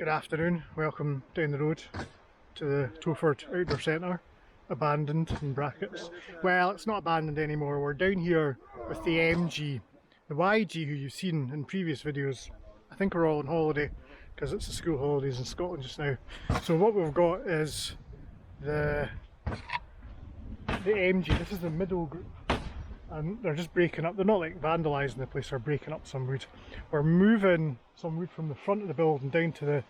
Good afternoon, welcome down the road to the Towford Outdoor Centre, abandoned in brackets. Well, it's not abandoned anymore, we're down here with the MG. The YG, who you've seen in previous videos, I think are all on holiday because it's the school holidays in Scotland just now. So what we've got is the MG. This is the middle group, and they're just breaking up. They're not like vandalising the place, they're breaking up some wood. We're moving some wood from the front of the building down to the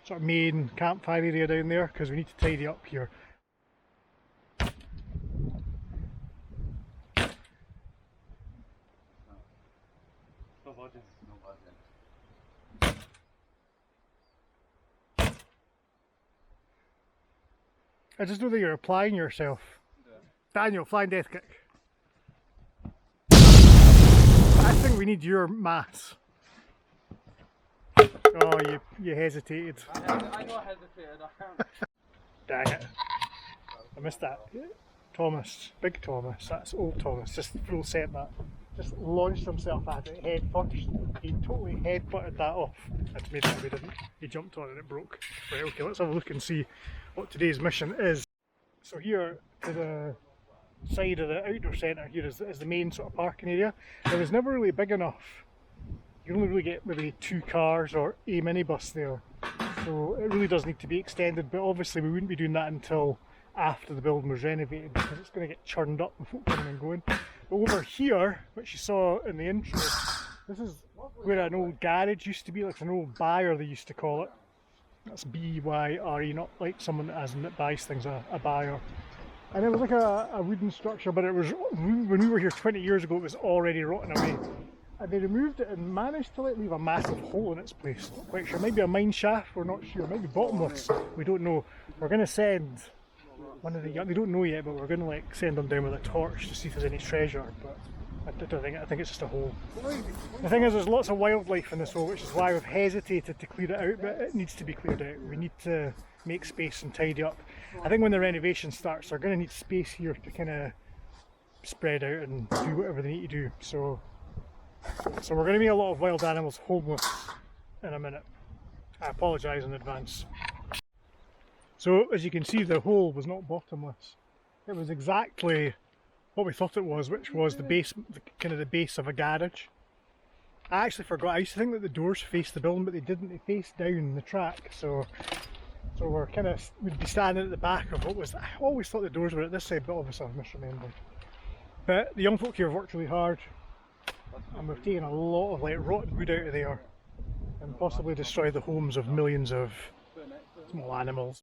sort of main campfire area down there because we need to tidy up here. I just know that you're applying yourself. Yeah. Daniel, flying death kick. I think we need your mass. Oh, you hesitated. I know I hesitated. Dang it. I missed that. Thomas, big Thomas, that's old Thomas, just full sent that. Just launched himself at it head first. He totally headbutted that off. That's made it, we didn't. He jumped on it and it broke. Right, okay, let's have a look and see what today's mission is. So here to the side of the outdoor centre here is the main sort of parking area. It was never really big enough. You only really get maybe 2 cars or a minibus there. So it really does need to be extended, but obviously we wouldn't be doing that until after the building was renovated because it's going to get churned up with folk coming and going. But over here, which you saw in the intro, this is where an old garage used to be, like an old buyer they used to call it. That's B-Y-R-E, not like someone that buys things, a buyer. And it was like a wooden structure, but it was, when we were here 20 years ago, it was already rotting away. And they removed it and managed to leave a massive hole in its place. Not quite sure, maybe a mine shaft, we're not sure, maybe bottomless, we don't know. We're going to send one of the young, they don't know yet, but we're going to like send them down with a torch to see if there's any treasure, but I think it's just a hole. The thing is, there's lots of wildlife in this hole, which is why we've hesitated to clear it out, but it needs to be cleared out. We need to make space and tidy up. I think when the renovation starts, they're going to need space here to kind of spread out and do whatever they need to do. So we're going to make a lot of wild animals homeless in a minute. I apologise in advance. So as you can see, the hole was not bottomless. It was exactly what we thought it was, which was the base, kind of the base of a garage. I actually forgot. I used to think that the doors faced the building, but they didn't. They faced down the track. So we're kind of, we'd be standing at the back of what was. I always thought the doors were at this side, but obviously I've misremembered. But the young folk here have worked really hard, and we've taken a lot of like rotten wood out of there, and possibly destroyed the homes of millions of small animals.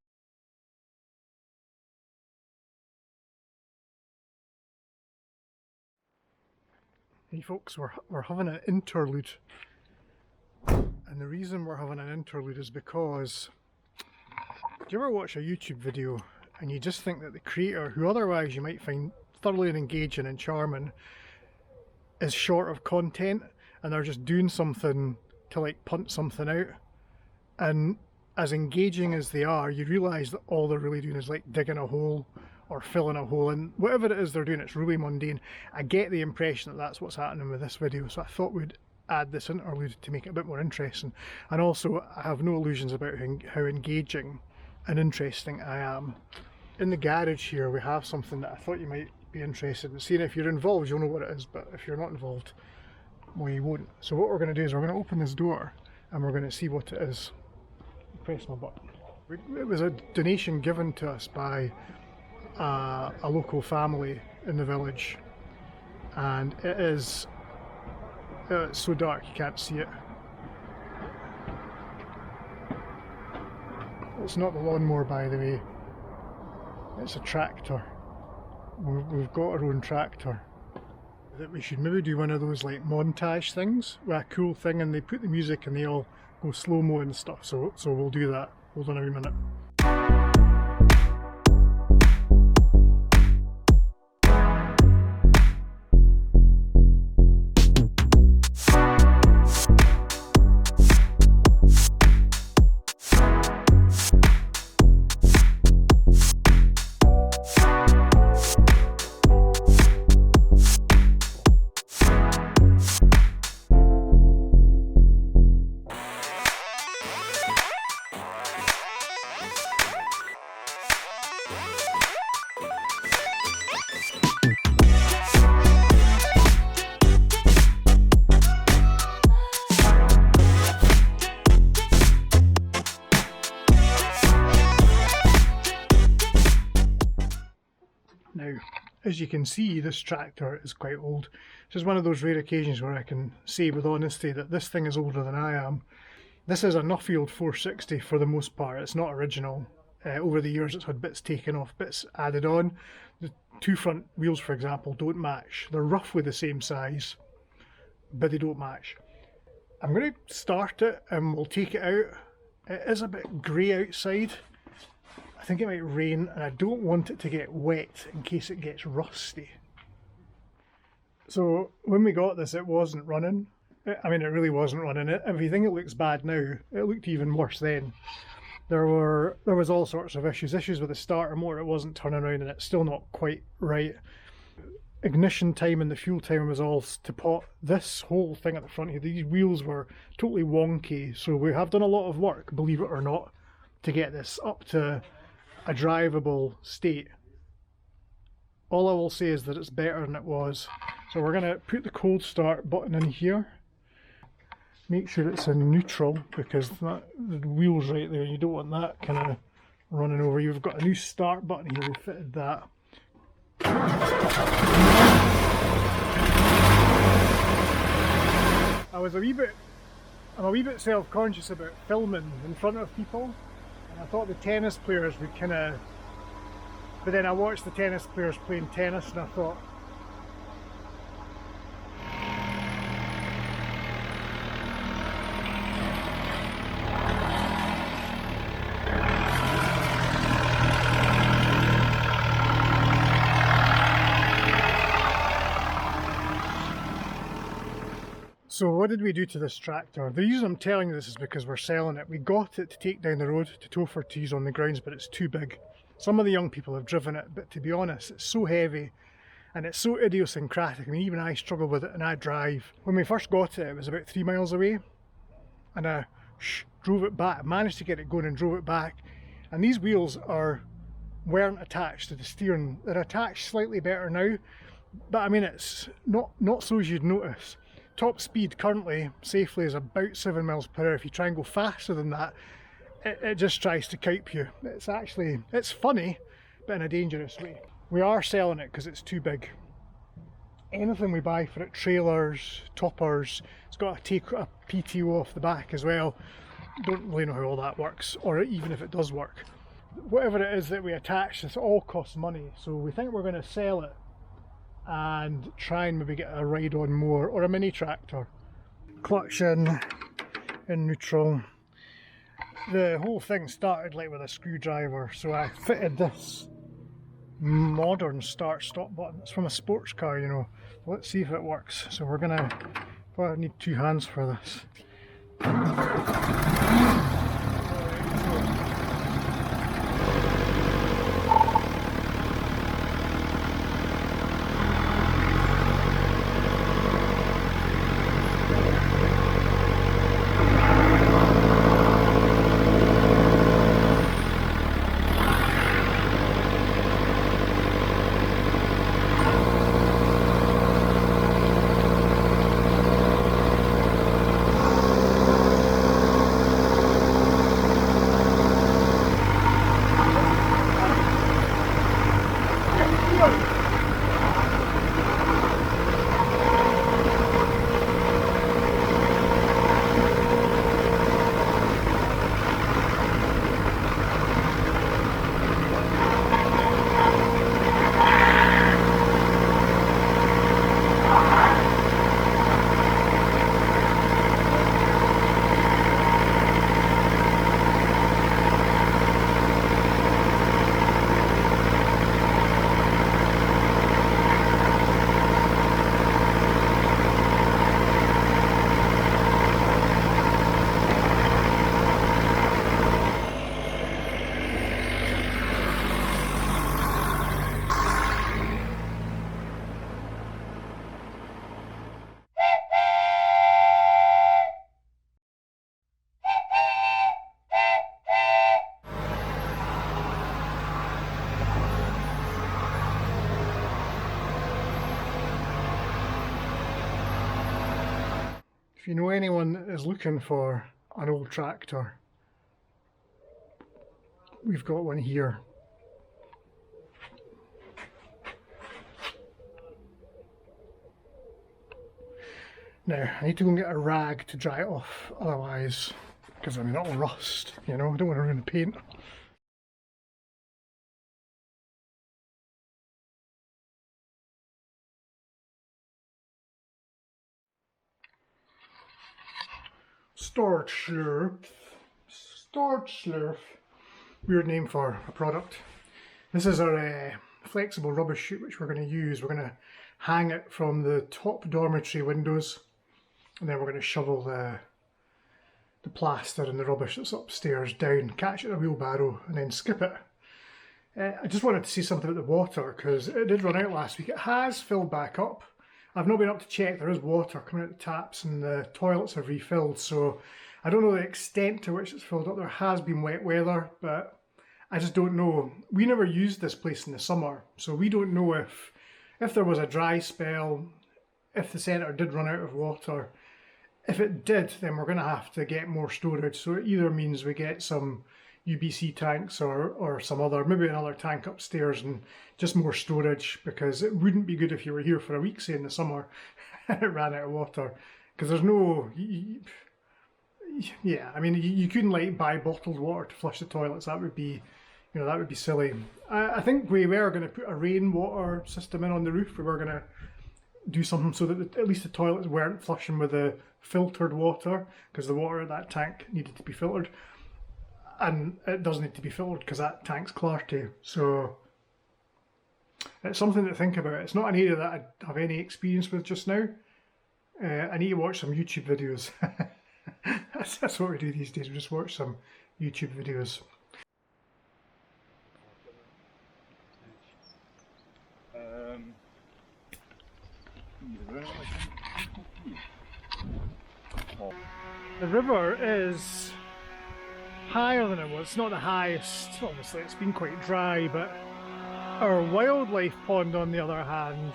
Hey folks, we're having an interlude, and the reason we're having an interlude is because, do you ever watch a YouTube video and you just think that the creator, who otherwise you might find thoroughly engaging and charming, is short of content and they're just doing something to like punt something out, and as engaging as they are, you realise that all they're really doing is like digging a hole or filling a hole, and whatever it is they're doing, it's really mundane. I get the impression that that's what's happening with this video, so I thought we'd add this interlude to make it a bit more interesting. And also, I have no illusions about how engaging and interesting I am. In the garage here, we have something that I thought you might be interested in seeing. If you're involved, you'll know what it is, but if you're not involved, well, you won't. So what we're going to do is we're going to open this door and we're going to see what it is. Press my button. It was a donation given to us by a local family in the village, and it's so dark you can't see it. It's not the lawnmower, by the way, it's a tractor. We've got our own tractor. That we should maybe do one of those like montage things with a cool thing, and they put the music and they all go slow-mo and stuff, so we'll do that. Hold on a wee minute. as you can see, this tractor is quite old. This is one of those rare occasions where I can say with honesty that this thing is older than I am. This is a Nuffield 460 for the most part. It's not original. Over the years it's had bits taken off, bits added on. The two front wheels, for example, don't match. They're roughly the same size, but they don't match. I'm going to start it and we'll take it out. It is a bit grey outside. I think it might rain and I don't want it to get wet in case it gets rusty. So when we got this, it wasn't running. I mean, it really wasn't running. If you think it looks bad now, it looked even worse then. There was all sorts of issues with the starter motor. It wasn't turning around and it's still not quite right. Ignition time and the fuel time was all to pot. This whole thing at the front here, these wheels were totally wonky. So we have done a lot of work, believe it or not, to get this up to a drivable state. All I will say is that it's better than it was. So we're going to put the cold start button in here. Make sure it's in neutral because the wheel's right there. You don't want that kind of running over. You've got a new start button here. We fitted that. I'm a wee bit self-conscious about filming in front of people, and I thought the tennis players would kind of, but then I watched the tennis players playing tennis and I thought, so what did we do to this tractor? The reason I'm telling you this is because we're selling it. We got it to take down the road to Towford to use on the grounds, but it's too big. Some of the young people have driven it, but to be honest, it's so heavy and it's so idiosyncratic. I mean, even I struggle with it and I drive. When we first got it, it was about 3 miles away and I drove it back. I managed to get it going and drove it back. And these wheels weren't attached to the steering. They're attached slightly better now, but I mean, it's not so as you'd notice. Top speed currently safely is about 7 miles per hour. If you try and go faster than that, it just tries to cope you. It's funny, but in a dangerous way. We are selling it because it's too big. Anything we buy for it, trailers, toppers, it's got to take a PTO off the back as well. Don't really know how all that works, or even if it does work. Whatever it is that we attach, this all costs money. So we think we're going to sell it and try and maybe get a ride on more, or a mini tractor. Clutch in neutral. The whole thing started like with a screwdriver, so I fitted this modern start-stop button. It's from a sports car, you know. Let's see if it works. So we're gonna, well, I need 2 hands for this. If you know anyone that is looking for an old tractor, we've got one here. Now, I need to go and get a rag to dry it off, otherwise, because I mean that'll rust, you know, I don't want to ruin the paint. Storage slurp. Storage slurp. Weird name for a product. This is our flexible rubbish chute which we're going to use. We're going to hang it from the top dormitory windows, and then we're going to shovel the plaster and the rubbish that's upstairs down, catch it in a wheelbarrow and then skip it. I just wanted to say something about the water because it did run out last week. It has filled back up. I've not been up to check. There is water coming out the taps and the toilets have refilled, so I don't know the extent to which it's filled up. There has been wet weather, but I just don't know. We never used this place in the summer, so we don't know if there was a dry spell, if the centre did run out of water. If it did, then we're going to have to get more storage. So it either means we get some UBC tanks or some other, maybe another tank upstairs and just more storage, because it wouldn't be good if you were here for a week, say in the summer, and it ran out of water. Because there's no, yeah, I mean, you couldn't like buy bottled water to flush the toilets. That would be, you know, that would be silly. I think we were going to put a rainwater system in on the roof. We were going to do something so that at least the toilets weren't flushing with the filtered water, because the water at that tank needed to be filtered, and it does need to be filtered because that tank's clarty. So it's something to think about. It's not an area that I have any experience with just now. I need to watch some YouTube videos. That's what we do these days, we just watch some YouTube videos. The river is higher than it was. It's not the highest, obviously it's been quite dry, but our wildlife pond on the other hand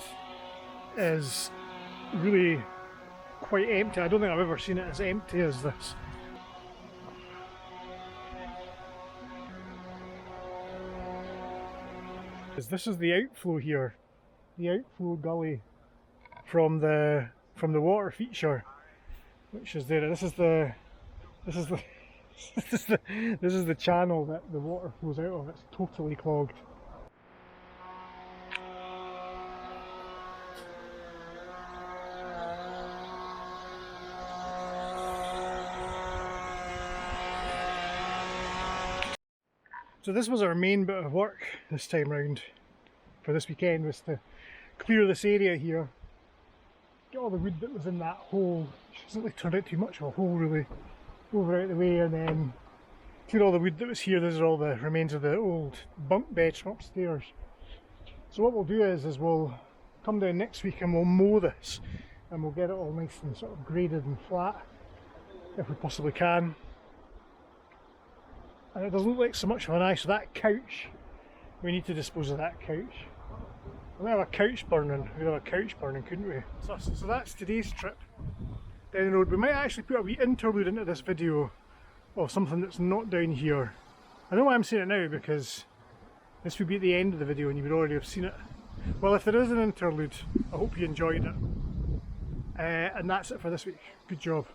is really quite empty. I don't think I've ever seen it as empty as this. This is the outflow here, the outflow gully from the water feature, which is there. This is the this is the channel that the water flows out of. It's totally clogged. So this was our main bit of work this time round for this weekend, was to clear this area here, get all the wood that was in that hole, which hasn't really turned out too much of a hole really, over out the way, and then clear all the wood that was here. These are all the remains of the old bunk beds from upstairs. So what we'll do is we'll come down next week and we'll mow this, and we'll get it all nice and sort of graded and flat, if we possibly can. And it doesn't look like so much of an eye, so that couch, we need to dispose of that couch. We have a couch burning, we'd have a couch burning, couldn't we? So that's today's trip down the road. We might actually put a wee interlude into this video of something that's not down here. I know why I'm saying it now, because this would be at the end of the video and you would already have seen it. Well, if there is an interlude, I hope you enjoyed it. And that's it for this week. Good job.